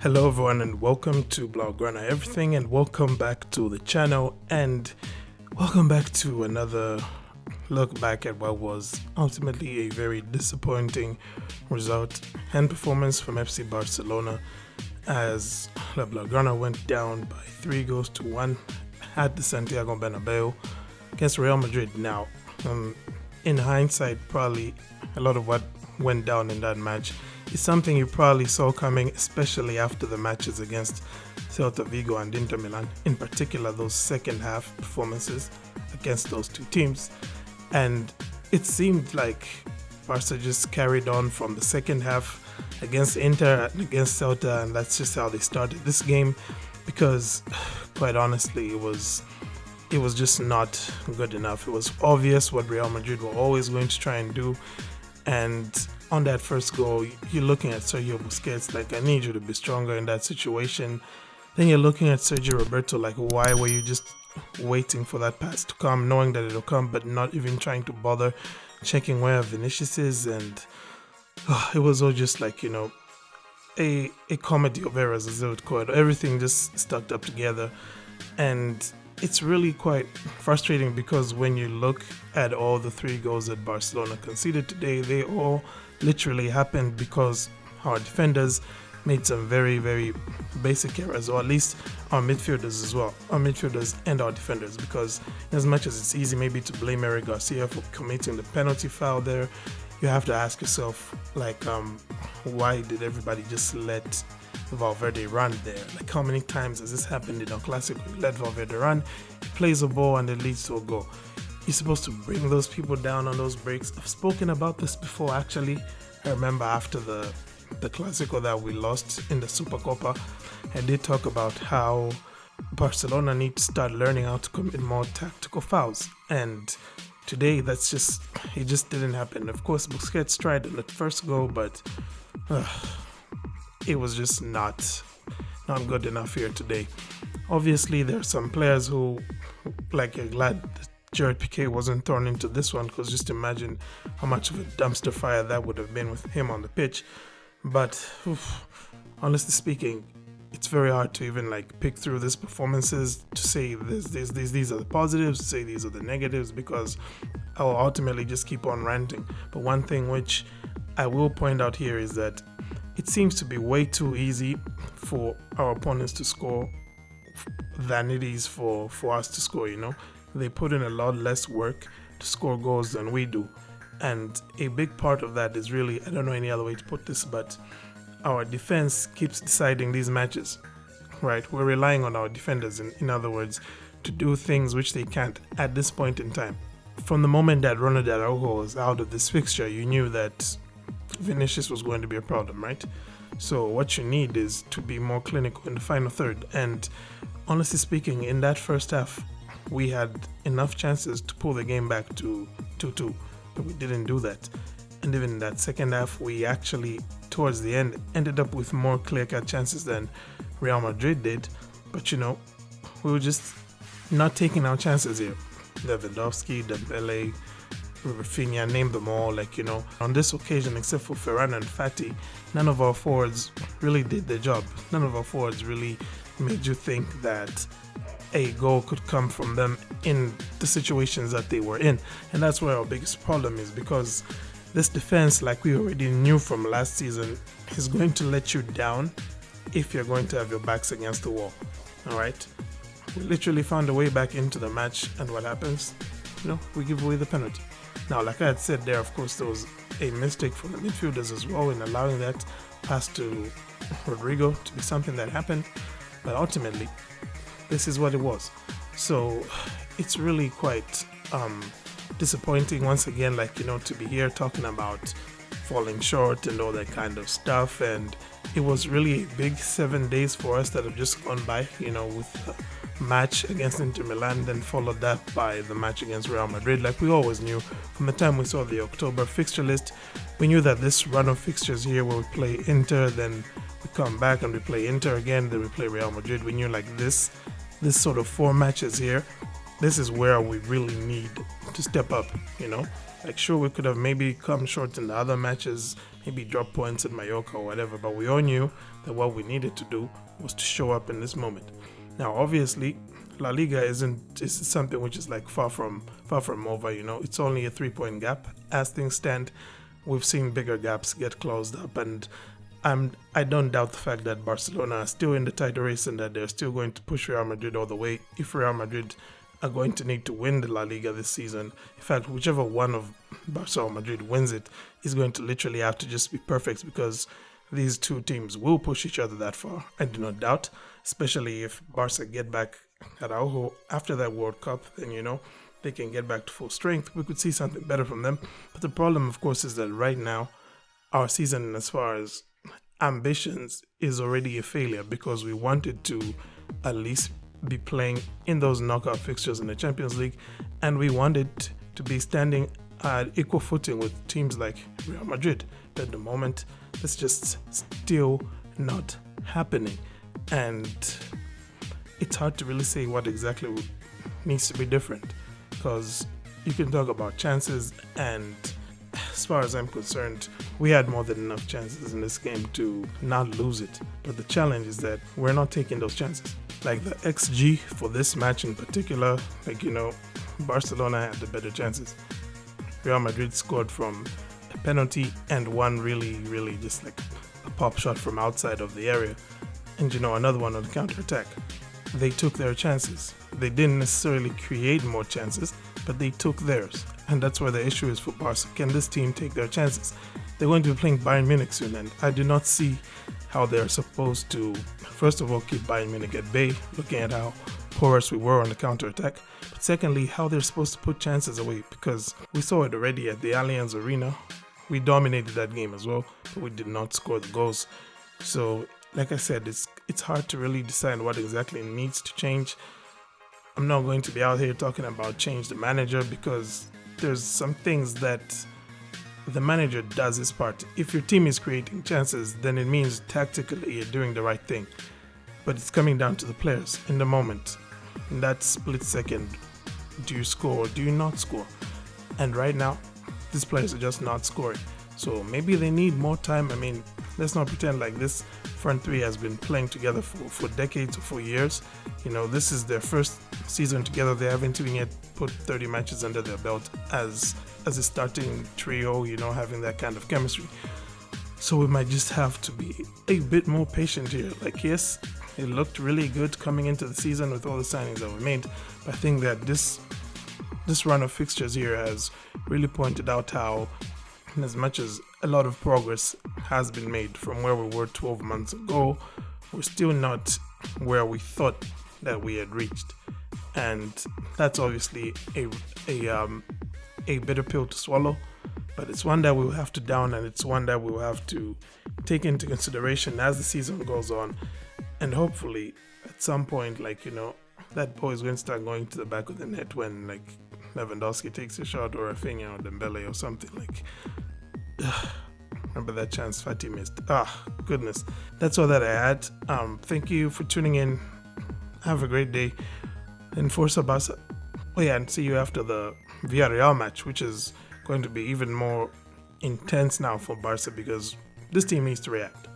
Hello everyone and welcome to Blaugrana Everything and welcome back to the channel and welcome back to another look back at what was ultimately a very disappointing result and performance from FC Barcelona as La Blaugrana went down by 3-1 at the Santiago Bernabeu against Real Madrid. Now, in hindsight, probably a lot of what went down in that match is something you probably saw coming, especially after the matches against Celta Vigo and Inter Milan, in particular those second half performances against those two teams. And it seemed like Barca just carried on from the second half against Inter and against Celta, and that's just how they started this game, because quite honestly it was just not good enough. It was obvious what Real Madrid were always going to try and do, and on that first goal, you're looking at Sergio Busquets like, I need you to be stronger in that situation. Then you're looking at Sergio Roberto like, why were you just waiting for that pass to come, knowing that it'll come, but not even trying to bother checking where Vinicius is? And it was all just like, a comedy of errors, as they would call it. Everything just stuck up together, and it's really quite frustrating because when you look at all the 3 goals that Barcelona conceded today, they all literally happened because our defenders made some very, very basic errors, or at least our midfielders as well. Our midfielders and our defenders, because as much as it's easy maybe to blame Eric Garcia for committing the penalty foul there, you have to ask yourself, like, why did everybody just let Valverde run there? Like, how many times has this happened in our Clasico? You let Valverde run, he plays a ball and it leads to a goal. You're supposed to bring those people down on those breaks. I've spoken about this before, actually. I remember after the Clasico that we lost in the Supercopa, I did talk about how Barcelona need to start learning how to commit more tactical fouls. And today, it just didn't happen. Of course, Busquets tried in the first goal, but it was just not good enough here today. Obviously, there are some players who, like, are glad that Gerard Piqué wasn't thrown into this one, because just imagine how much of a dumpster fire that would have been with him on the pitch. But honestly speaking, it's very hard to even pick through these performances to say these are the positives, to say these are the negatives, because I will ultimately just keep on ranting. But one thing which I will point out here is that it seems to be way too easy for our opponents to score than it is for us to score, They put in a lot less work to score goals than we do. And a big part of that is really, I don't know any other way to put this, but our defense keeps deciding these matches, right? We're relying on our defenders, in other words, to do things which they can't at this point in time. From the moment that Ronald Araujo was out of this fixture, you knew that Vinicius was going to be a problem, right? So what you need is to be more clinical in the final third. And honestly speaking, in that first half, we had enough chances to pull the game back to 2-2, but we didn't do that. And even in that second half, we actually, towards the end, ended up with more clear-cut chances than Real Madrid did. But, we were just not taking our chances here. Lewandowski, Dembele, Rafinha, name them all. On this occasion, except for Ferran and Fati, none of our forwards really did their job. None of our forwards really made you think that a goal could come from them in the situations that they were in. And that's where our biggest problem is, because this defense, like we already knew from last season, is going to let you down if you're going to have your backs against the wall. All right? We literally found a way back into the match, and what happens? We give away the penalty. Now, like I had said there, of course, there was a mistake from the midfielders as well in allowing that pass to Rodrygo to be something that happened. But ultimately, this is what it was. So it's really quite disappointing once again, to be here talking about falling short and all that kind of stuff. And it was really a big 7 days for us that have just gone by, with the match against Inter Milan, then followed that by the match against Real Madrid. Like we always knew from the time we saw the October fixture list, we knew that this run of fixtures here where we play Inter, then we come back and we play Inter again, then we play Real Madrid. We knew this sort of 4 matches here this is where we really need to step up, Like, sure, we could have maybe come short in the other matches, maybe drop points in Mallorca or whatever, but we all knew that what we needed to do was to show up in this moment. Now, obviously, La Liga is something which is like far from over, It's only a 3-point gap. As things stand, we've seen bigger gaps get closed up, and I don't doubt the fact that Barcelona are still in the title race and that they're still going to push Real Madrid all the way if Real Madrid are going to need to win the La Liga this season. In fact, whichever one of Barca or Madrid wins it is going to literally have to just be perfect, because these two teams will push each other that far, I do not doubt, especially if Barca get back at Araujo after that World Cup, then they can get back to full strength. We could see something better from them. But the problem, of course, is that right now our season, as far as ambitions, is already a failure, because we wanted to at least be playing in those knockout fixtures in the Champions League, and we wanted to be standing at equal footing with teams like Real Madrid. But at the moment, it's just still not happening, and it's hard to really say what exactly needs to be different, because you can talk about chances, and as far as I'm concerned, we had more than enough chances in this game to not lose it. But the challenge is that we're not taking those chances. Like the XG for this match in particular, Barcelona had the better chances. Real Madrid scored from a penalty and one really just like a pop shot from outside of the area. And another one on the counter-attack. They took their chances. They didn't necessarily create more chances, but they took theirs. And that's where the issue is for Barca. Can this team take their chances? They're going to be playing Bayern Munich soon, and I do not see how they're supposed to, first of all, keep Bayern Munich at bay, looking at how porous we were on the counter-attack. But secondly, how they're supposed to put chances away, because we saw it already at the Allianz Arena. We dominated that game as well, but we did not score the goals. So, like I said, it's hard to really decide what exactly needs to change. I'm not going to be out here talking about change the manager, because there's some things that the manager does his part. If your team is creating chances, then it means tactically you're doing the right thing. But it's coming down to the players in the moment. In that split second, do you score or do you not score? And right now, these players are just not scoring. So maybe they need more time. I mean, let's not pretend like this front three has been playing together for decades or for years. This is their first season together. They haven't even yet put 30 matches under their belt as a starting trio, having that kind of chemistry. So we might just have to be a bit more patient here. Like, yes, it looked really good coming into the season with all the signings that we made, but I think that this run of fixtures here has really pointed out how, as much as a lot of progress has been made from where we were 12 months ago, we're still not where we thought that we had reached. And that's obviously a bitter pill to swallow, but it's one that we'll have to down, and it's one that we'll have to take into consideration as the season goes on. And hopefully at some point, that ball is going to start going to the back of the net when Lewandowski takes a shot, or Rafinha or Dembele or something. Remember that chance Fati missed? Goodness. That's all that I had. Thank you for tuning in. Have a great day. And Forza Barca. Oh yeah, and see you after the Villarreal match, which is going to be even more intense now for Barca, because this team needs to react.